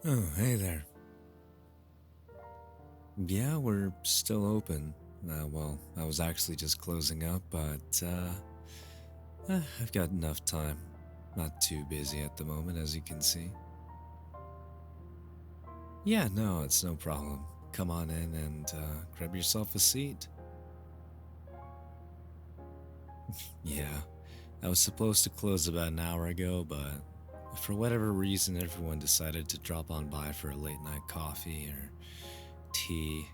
Oh, hey there. Yeah, we're still open. Well, I was actually just closing up, but I've got enough time. Not too busy at the moment, as you can see. Yeah, no, it's no problem. Come on in and grab yourself a seat. Yeah, I was supposed to close about an hour ago, but for whatever reason, everyone decided to drop on by for a late night coffee or tea.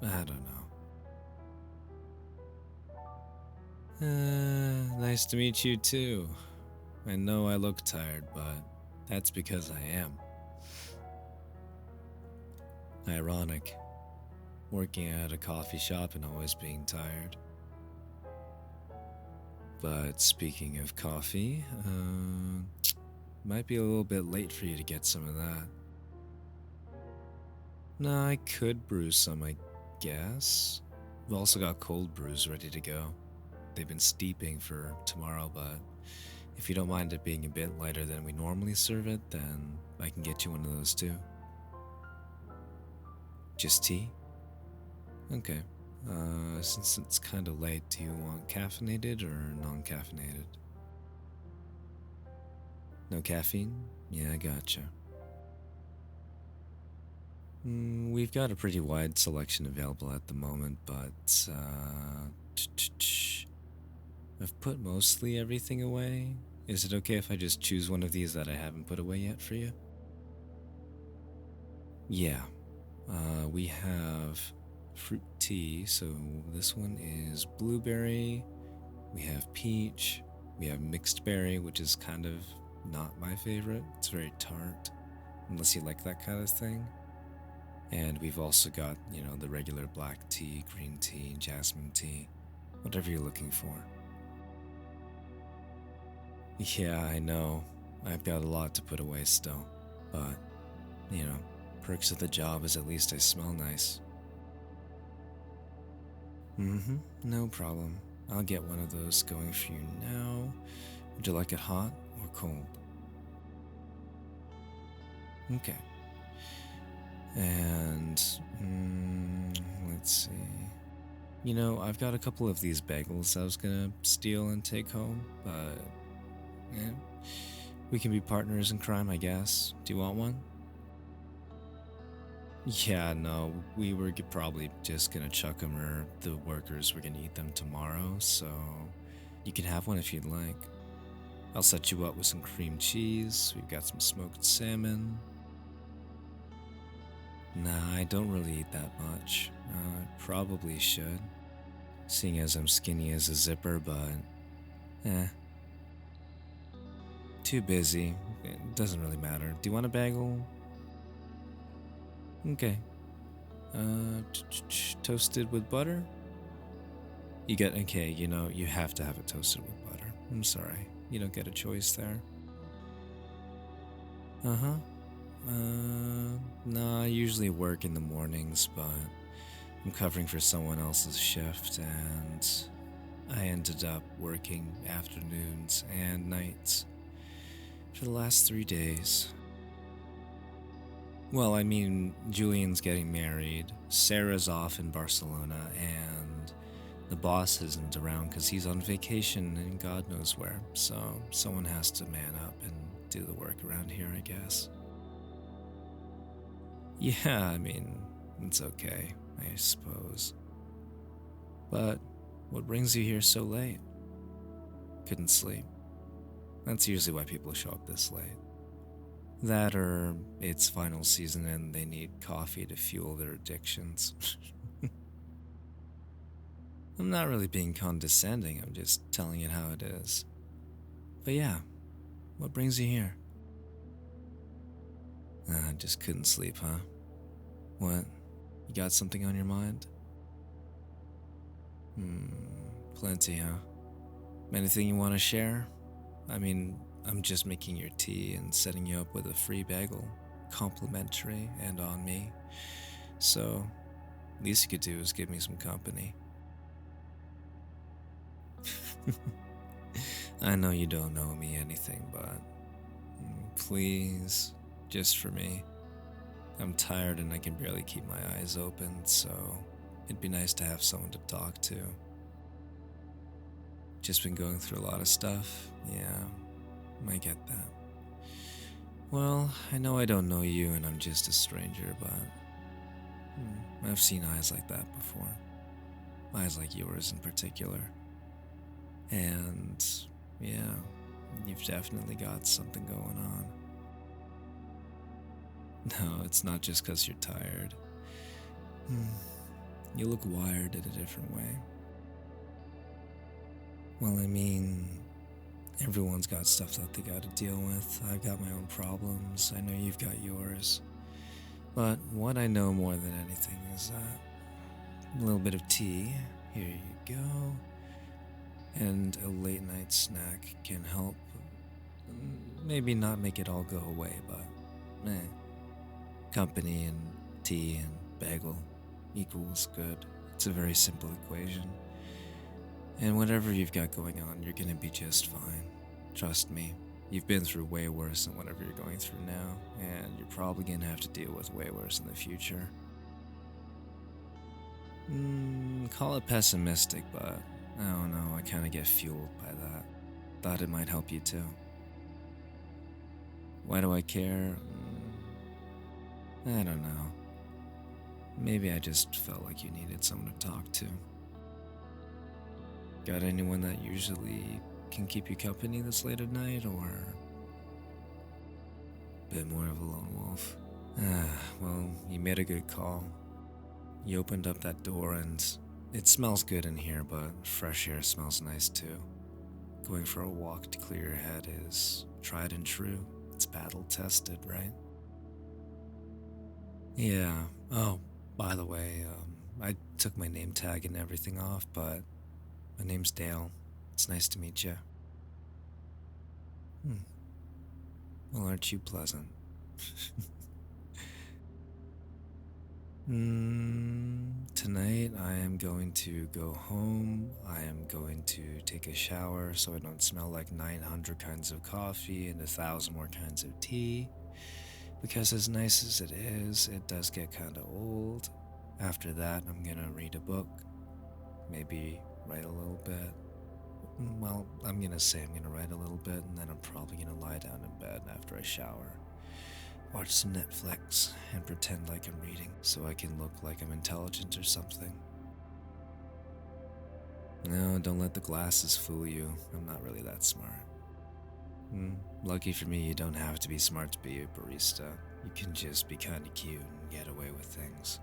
I don't know. Nice to meet you too. I know I look tired, but that's because I am. Ironic, working at a coffee shop and always being tired. But speaking of coffee, might be a little bit late for you to get some of that. No, I could brew some, I guess. We've also got cold brews ready to go. They've been steeping for tomorrow, but if you don't mind it being a bit lighter than we normally serve it, then I can get you one of those too. Just tea? Okay. Since it's kind of late, do you want caffeinated or non caffeinated? No caffeine? Yeah, I gotcha. We've got a pretty wide selection available at the moment, but I've put mostly everything away. Is it okay if I just choose one of these that I haven't put away yet for you? Yeah. We have fruit tea, so this one is blueberry. We have peach. We have mixed berry, which is kind of not my favorite. It's very tart, unless you like that kind of thing. And we've also got, the regular black tea, green tea, jasmine tea, whatever you're looking for. Yeah, I know. I've got a lot to put away still. But, you know, perks of the job is at least I smell nice. Mm hmm, no problem. I'll get one of those going for you now. Would you like it hot or cold? Okay. And let's see. I've got a couple of these bagels I was gonna steal and take home, but yeah, we can be partners in crime, I guess. Do you want one? Yeah, no, we were probably just gonna chuck them, or the workers were gonna eat them tomorrow, so you can have one if you'd like. I'll set you up with some cream cheese. We've got some smoked salmon. Nah, I don't really eat that much. I probably should, seeing as I'm skinny as a zipper, but eh, too busy. It doesn't really matter. Do you want a bagel? Okay. Toasted with butter? Okay, you have to have it toasted with butter. I'm sorry. You don't get a choice there. Uh huh. Nah, I usually work in the mornings, but I'm covering for someone else's shift, and I ended up working afternoons and nights for the last 3 days. Well, I mean, Julian's getting married, Sarah's off in Barcelona, and the boss isn't around because he's on vacation and God knows where, so someone has to man up and do the work around here, I guess. Yeah, I mean, it's okay, I suppose. But what brings you here so late? Couldn't sleep. That's usually why people show up this late. That or it's final season and they need coffee to fuel their addictions. I'm not really being condescending, I'm just telling it how it is. But yeah, what brings you here? Just couldn't sleep, huh? What? You got something on your mind? Plenty, huh? Anything you want to share? I mean, I'm just making your tea and setting you up with a free bagel, complimentary and on me. So, least you could do is give me some company. I know you don't know me anything, but please, just for me. I'm tired and I can barely keep my eyes open, so it'd be nice to have someone to talk to. Just been going through a lot of stuff. Yeah, I get that. Well, I know I don't know you and I'm just a stranger, but I've seen eyes like that before. Eyes like yours in particular. And yeah, you've definitely got something going on. No, it's not just because you're tired. You look wired in a different way. Well, I mean, everyone's got stuff that they gotta deal with. I've got my own problems. I know you've got yours. But what I know more than anything is that a little bit of tea, here you go, and a late night snack can help. Maybe not make it all go away, but company and tea and bagel equals good. It's a very simple equation. And whatever you've got going on, you're gonna be just fine. Trust me, you've been through way worse than whatever you're going through now, and you're probably gonna have to deal with way worse in the future. Call it pessimistic, but I don't know, I kinda get fueled by that. Thought it might help you too. Why do I care? I don't know. Maybe I just felt like you needed someone to talk to. Got anyone that usually can keep you company this late at night, or a bit more of a lone wolf? Well, you made a good call. You opened up that door and it smells good in here, but fresh air smells nice too. Going for a walk to clear your head is tried and true. It's battle tested, right? Yeah. Oh, by the way, I took my name tag and everything off, but my name's Dale. It's nice to meet you. Well, aren't you pleasant? Tonight I am going to go home. I am going to take a shower so I don't smell like 900 kinds of coffee and 1,000 more kinds of tea. Because as nice as it is, it does get kind of old. After that, I'm gonna read a book, maybe write a little bit. Well, I'm gonna say I'm gonna write a little bit, and then I'm probably gonna lie down in bed after I shower. Watch some Netflix and pretend like I'm reading so I can look like I'm intelligent or something. No, don't let the glasses fool you. I'm not really that smart. Lucky for me, you don't have to be smart to be a barista. You can just be kinda cute and get away with things.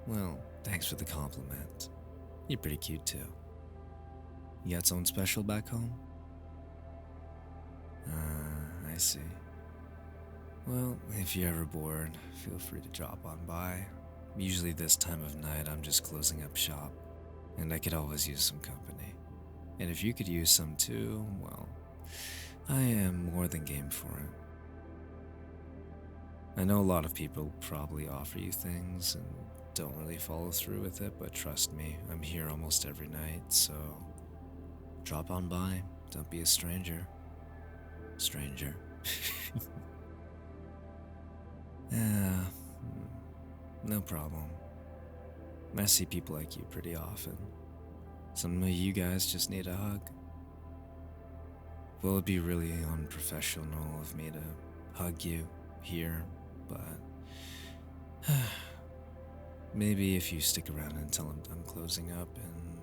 Well, thanks for the compliment. You're pretty cute too. You got someone special back home? I see. Well, if you're ever bored, feel free to drop on by. Usually this time of night I'm just closing up shop, and I could always use some company. And if you could use some too, well, I am more than game for it. I know a lot of people probably offer you things and don't really follow through with it, but trust me, I'm here almost every night, so drop on by. Don't be a stranger. Stranger. Yeah, no problem. I see people like you pretty often. Some of you guys just need a hug. Well, it'd be really unprofessional of me to hug you here, but maybe if you stick around until I'm closing up, and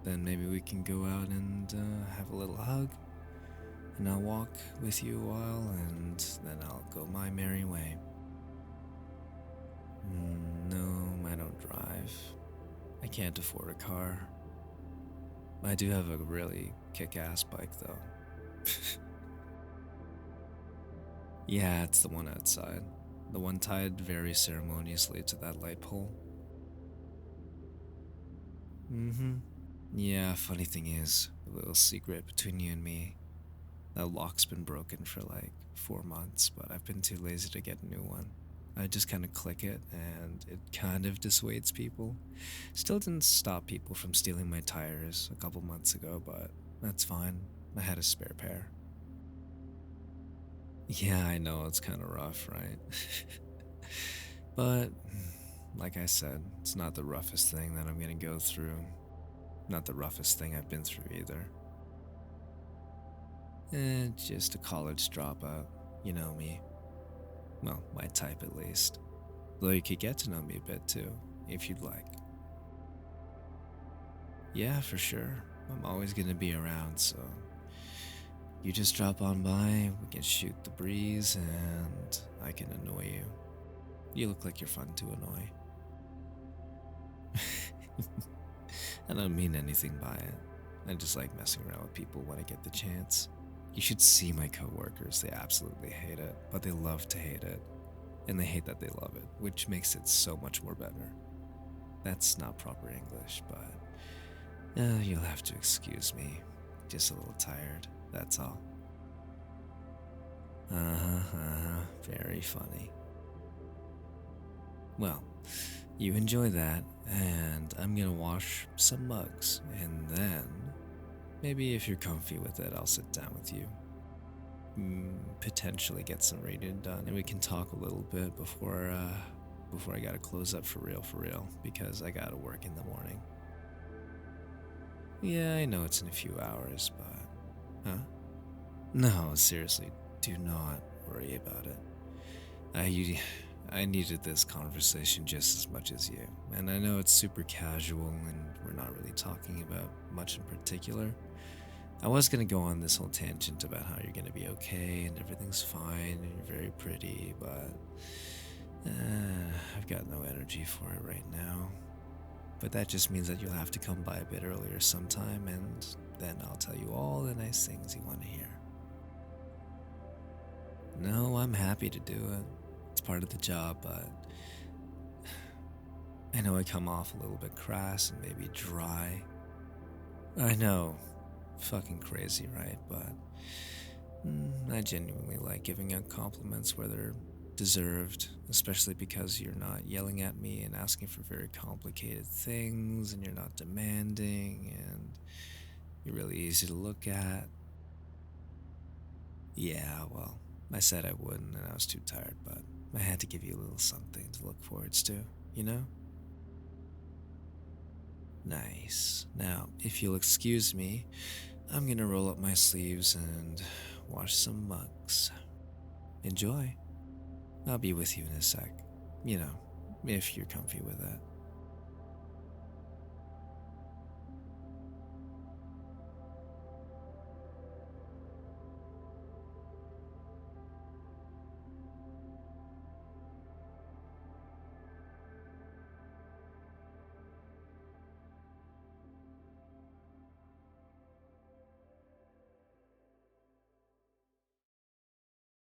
then maybe we can go out and have a little hug, and I'll walk with you a while, and then I'll go my merry way. No, I don't drive. I can't afford a car. I do have a really kick-ass bike, though. Yeah, it's the one outside. The one tied very ceremoniously to that light pole. Yeah, funny thing is, a little secret between you and me. That lock's been broken for like 4 months, but I've been too lazy to get a new one. I just kind of click it, and it kind of dissuades people. Still didn't stop people from stealing my tires a couple months ago, but that's fine. I had a spare pair. Yeah, I know it's kind of rough, right? But, like I said, it's not the roughest thing that I'm gonna go through. Not the roughest thing I've been through either. Just a college dropout. You know me. Well, my type at least. Though you could get to know me a bit too, if you'd like. Yeah, for sure. I'm always gonna be around, so you just drop on by, we can shoot the breeze, and I can annoy you. You look like you're fun to annoy. I don't mean anything by it. I just like messing around with people when I get the chance. You should see my coworkers. They absolutely hate it, but they love to hate it. And they hate that they love it, which makes it so much more better. That's not proper English, but you'll have to excuse me. Just a little tired, that's all. Very funny. Well, you enjoy that, and I'm gonna wash some mugs, and then maybe if you're comfy with it, I'll sit down with you. Potentially get some reading done, and we can talk a little bit before I gotta close up for real, because I gotta work in the morning. Yeah, I know it's in a few hours, but huh? No, seriously, do not worry about it. I I needed this conversation just as much as you, and I know it's super casual, and we're not really talking about much in particular. I was gonna go on this whole tangent about how you're gonna be okay and everything's fine and you're very pretty, but I've got no energy for it right now. But that just means that you'll have to come by a bit earlier sometime, and then I'll tell you all the nice things you want to hear. No, I'm happy to do it. It's part of the job, but I know I come off a little bit crass and maybe dry. I know, fucking crazy, right? But I genuinely like giving out compliments where they're deserved, especially because you're not yelling at me and asking for very complicated things, and you're not demanding, and you're really easy to look at. Yeah, well, I said I wouldn't, and I was too tired, but I had to give you a little something to look forwards to, you know? Nice. Now, if you'll excuse me, I'm gonna roll up my sleeves and wash some mugs. Enjoy. I'll be with you in a sec. You know, if you're comfy with that.